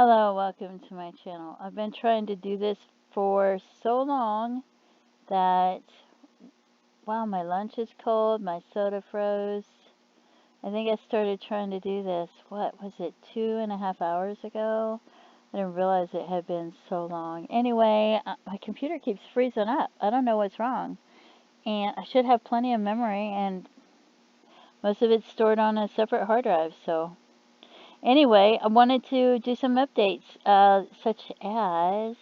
Hello, welcome to my channel. I've been trying to do this for so long that, wow, my lunch is cold, my soda froze. I think I started trying to do this, what was it, 2.5 hours ago? I didn't realize it had been so long. Anyway, my computer keeps freezing up. I don't know what's wrong. And I should have plenty of memory, and most of it's stored on a separate hard drive, so... Anyway, I wanted to do some updates, such as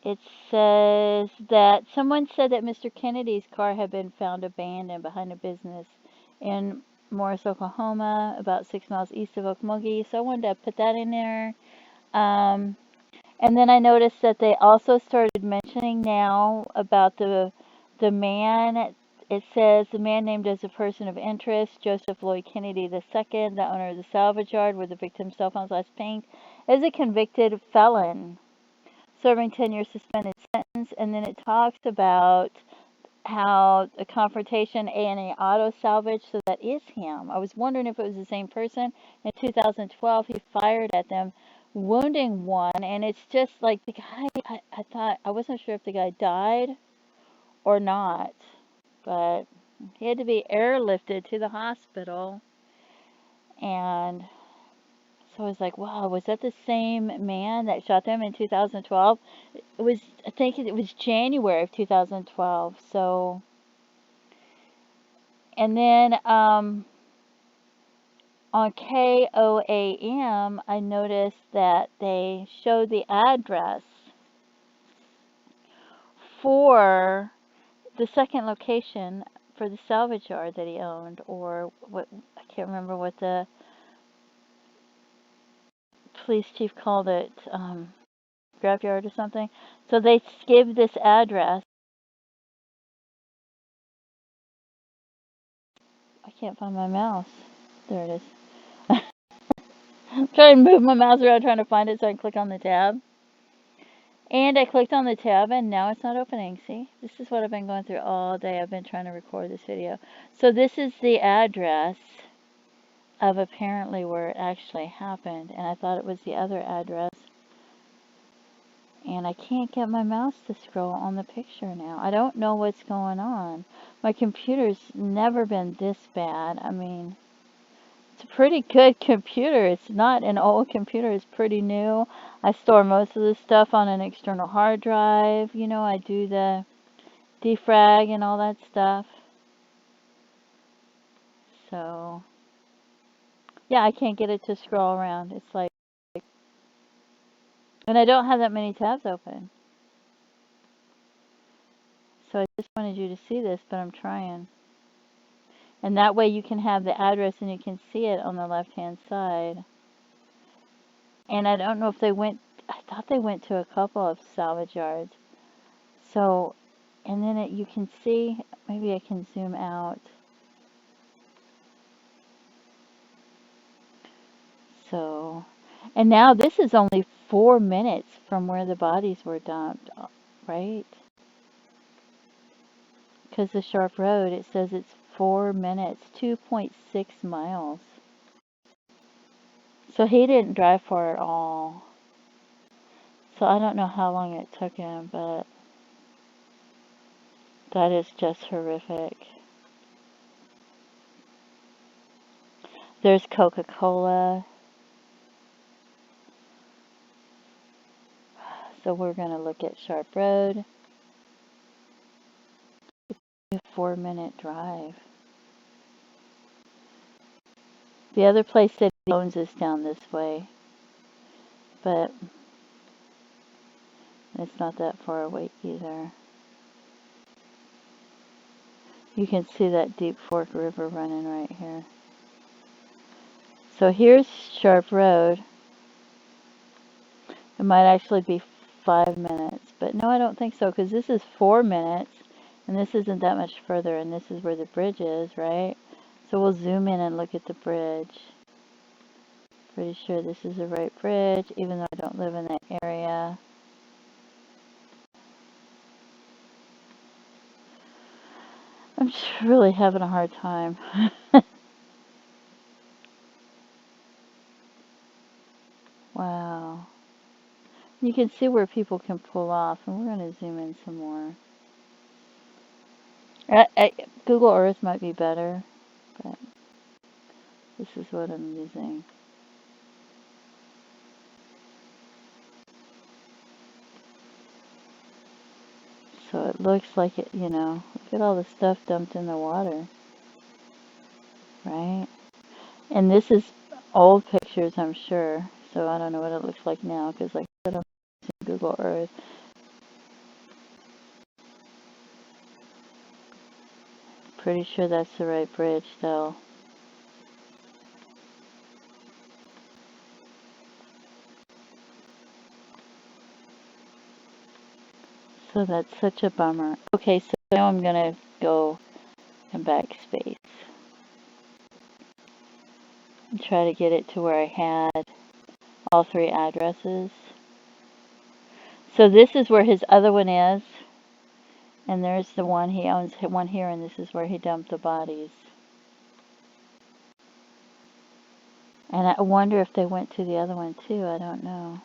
it says that someone said that Mr. Kennedy's car had been found abandoned behind a business in Morris, Oklahoma, about 6 miles east of Okmulgee. So I wanted to put that in there. And then I noticed that they also started mentioning now about the man. It says the man named as a person of interest, Joseph Lloyd Kennedy II, the owner of the Salvage yard where the victim's cell phones last pinged, is a convicted felon serving 10-year suspended sentence. And then it talks about how a confrontation A&A Auto Salvage, so that is him. I was wondering if it was the same person. In 2012, he fired at them, wounding one, and it's just like the guy, I thought, I wasn't sure if the guy died or not, but he had to be airlifted to the hospital, and so I was like, wow, was that the same man that shot them in 2012? It was, I think it was January of 2012, so... And then on KOAM, I noticed that they showed the address for the second location for the salvage yard that he owned, or what, I can't remember what the police chief called it, scrapyard or something. So they gave this address. I can't find my mouse. There it is. I'm trying to move my mouse around trying to find it so I can click on the tab. And I clicked on the tab and now it's not opening. See? This is what I've been going through all day. I've been trying to record this video. So this is the address of apparently where it actually happened. And I thought it was the other address. And I can't get my mouse to scroll on the picture now. I don't know what's going on. My computer's never been this bad. I mean, it's a pretty good computer. It's not an old computer. It's pretty new. I store most of the stuff on an external hard drive. You know, I do the defrag and all that stuff. So, yeah, I can't get it to scroll around. It's like, and I don't have that many tabs open. So I just wanted you to see this, but I'm trying. And that way you can have the address and you can see it on the left-hand side. And I don't know if they went, I thought they went to a couple of salvage yards. So, and then you can see, maybe I can zoom out. So, and now this is only 4 minutes from where the bodies were dumped, right? Because the Sharp Road, it says it's 4 minutes, 2.6 miles. So he didn't drive far at all. So I don't know how long it took him, but that is just horrific. There's Coca-Cola. So we're going to look at Sharp Road. A 4-minute drive. The other place that he owns is down this way. But it's not that far away either. You can see that Deep Fork River running right here. So here's Sharp Road. It might actually be 5 minutes, but no, I don't think so, because this is 4 minutes, and this isn't that much further, and this is where the bridge is, right? So we'll zoom in and look at the bridge. Pretty sure this is the right bridge, even though I don't live in that area. I'm just really having a hard time. Wow. You can see where people can pull off, and we're going to zoom in some more. Google Earth might be better, but this is what I'm using. So it looks like it, you know, look at all the stuff dumped in the water, right? And this is old pictures, I'm sure. So I don't know what it looks like now, because like I said, I'm using Google Earth. Pretty sure that's the right bridge, though. So that's such a bummer. Okay, so now I'm going to go and backspace and try to get it to where I had all three addresses. So this is where his other one is, and there's the one he owns, one here, and this is where he dumped the bodies. And I wonder if they went to the other one too, I don't know.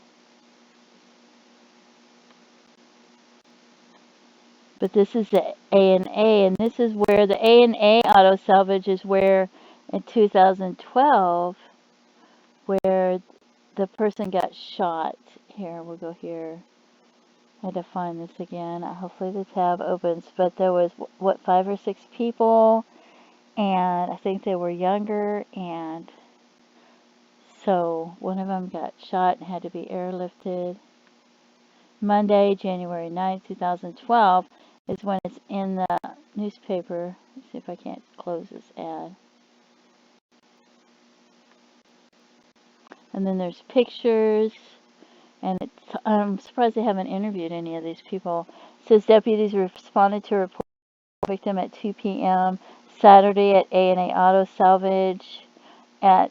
But this is the A&A, and this is where the A&A auto salvage is where in 2012 where the person got shot. Here, we'll go here. I had to find this again. Hopefully the tab opens, but there was what 5 or 6 people, and I think they were younger, and so one of them got shot and had to be airlifted. Monday, January 9th, 2012 is when it's in the newspaper. Let's see if I can't close this ad. And then there's pictures, and I'm surprised they haven't interviewed any of these people. It says deputies responded to a report of a victim at 2 p.m. Saturday at A&A Auto Salvage. That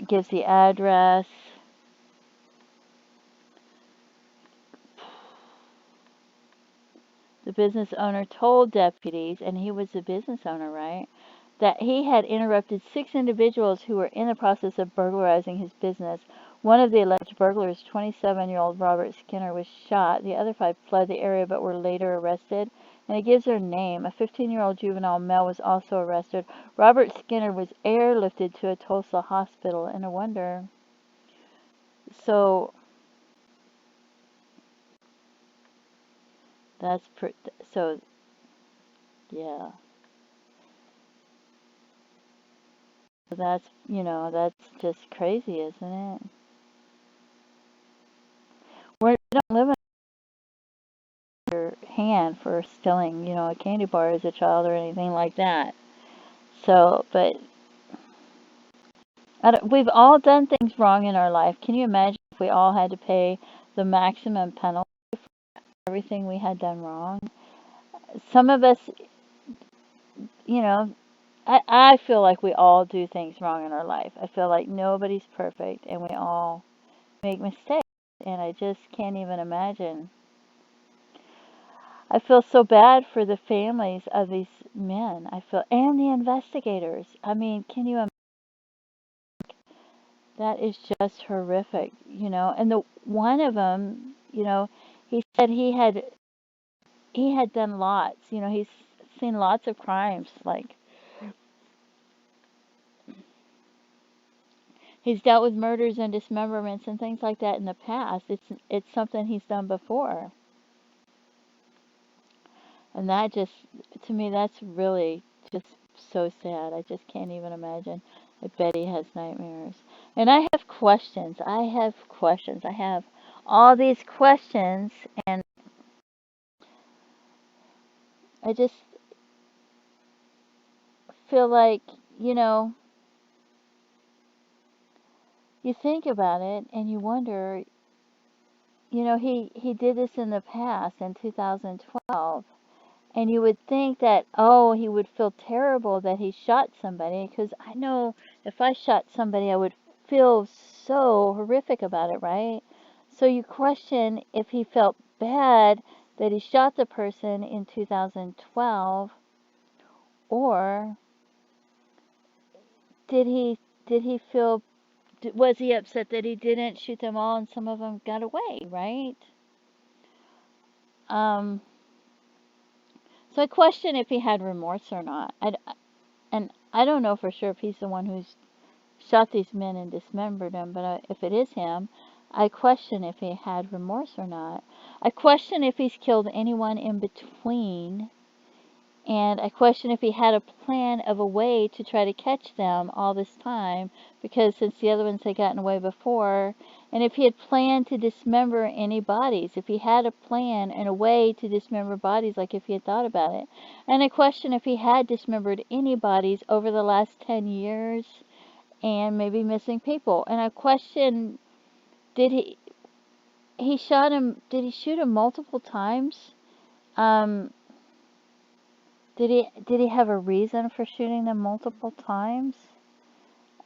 gives the address. The business owner told deputies, and he was the business owner, right, that he had interrupted 6 individuals who were in the process of burglarizing his business. One of the alleged burglars, 27-year-old Robert Skinner, was shot. The other 5 fled the area but were later arrested. And it gives their name. A 15-year-old juvenile male was also arrested. Robert Skinner was airlifted to a Tulsa hospital, and I wonder. So that's so yeah. That's, you know, that's just crazy, isn't it? We don't live in your hand for stealing, you know, a candy bar as a child or anything like that. So, but we've all done things wrong in our life. Can you imagine if we all had to pay the maximum penalty for everything we had done wrong? Some of us, you know, I feel like we all do things wrong in our life. I feel like nobody's perfect and we all make mistakes. And I just can't even imagine. I feel so bad for the families of these men. I feel, and the investigators. I mean, can you imagine? That is just horrific, you know. And the one of them, you know, he said he had done lots. You know, he's seen lots of crimes. Like he's dealt with murders and dismemberments and things like that in the past. It's something he's done before. And that just, to me, that's really just so sad. I just can't even imagine. I bet he has nightmares. And I have questions. I have questions. I have all these questions, and I just feel like, you know, you think about it and you wonder, you know, he did this in the past in 2012. And you would think that, oh, he would feel terrible that he shot somebody, because I know if I shot somebody, I would feel so horrific about it, right? So you question if he felt bad that he shot the person in 2012, or did he feel Was he upset that he didn't shoot them all and some of them got away, right? Um, so I question if he had remorse or not. And I don't know for sure if he's the one who's shot these men and dismembered them, but if it is him, I question if he had remorse or not. I question if he's killed anyone in between, and I question if he had a plan of a way to try to catch them all this time, because since the other ones had gotten away before, and if he had planned to dismember any bodies, if he had a plan and a way to dismember bodies, like if he had thought about it. And I question if he had dismembered any bodies over the last 10 years and maybe missing people. And I question, did did he shoot him multiple times? Um, did he have a reason for shooting them multiple times?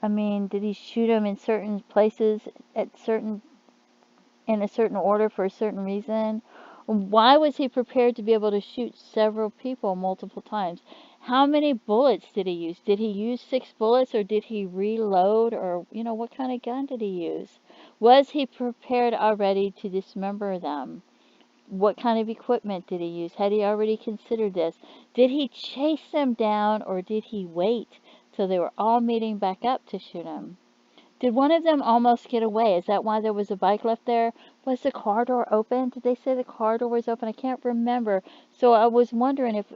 I mean, did he shoot them in certain places in a certain order for a certain reason? Why was he prepared to be able to shoot several people multiple times? How many bullets did he use? Did he use 6 bullets, or did he reload, or what kind of gun did he use? Was he prepared already to dismember them? What kind of equipment did he use? Had he already considered this? Did he chase them down, or did he wait till they were all meeting back up to shoot him? Did one of them almost get away? Is that why there was a bike left there? Was the car door open? Did they say the car door was open? I can't remember. So I was wondering if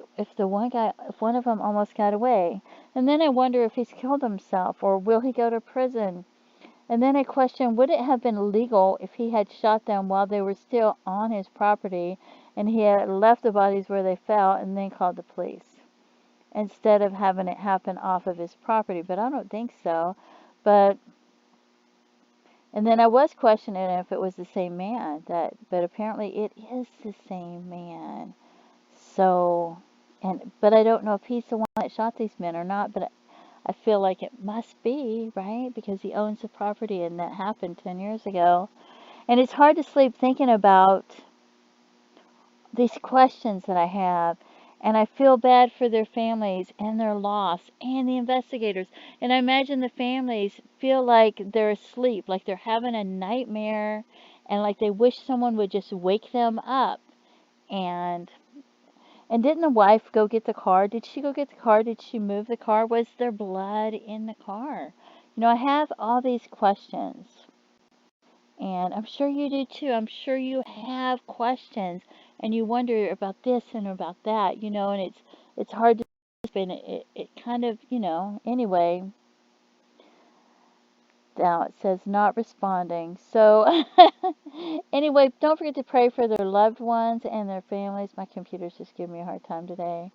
one of them almost got away. And then I wonder if he's killed himself, or will he go to prison? And then I question, would it have been legal if he had shot them while they were still on his property and he had left the bodies where they fell and then called the police instead of having it happen off of his property? But I don't think so. But and then I was questioning if it was the same man, but apparently it is the same man. So, but I don't know if he's the one that shot these men or not, but I feel like it must be, right? Because he owns the property and that happened 10 years ago. And it's hard to sleep thinking about these questions that I have. And I feel bad for their families and their loss and the investigators. And I imagine the families feel like they're asleep, like they're having a nightmare, and like they wish someone would just wake them up. And and didn't the wife go get the car? Did she go get the car? Did she move the car? Was there blood in the car? I have all these questions. And I'm sure you do too. I'm sure you have questions and you wonder about this and about that, and it's hard to spin it kind of, anyway. Now it says not responding. So anyway, don't forget to pray for their loved ones and their families. My computer's just giving me a hard time today.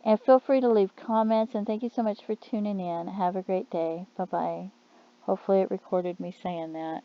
And feel free to leave comments, and thank you so much for tuning in. Have a great day. Bye-bye. Hopefully it recorded me saying that.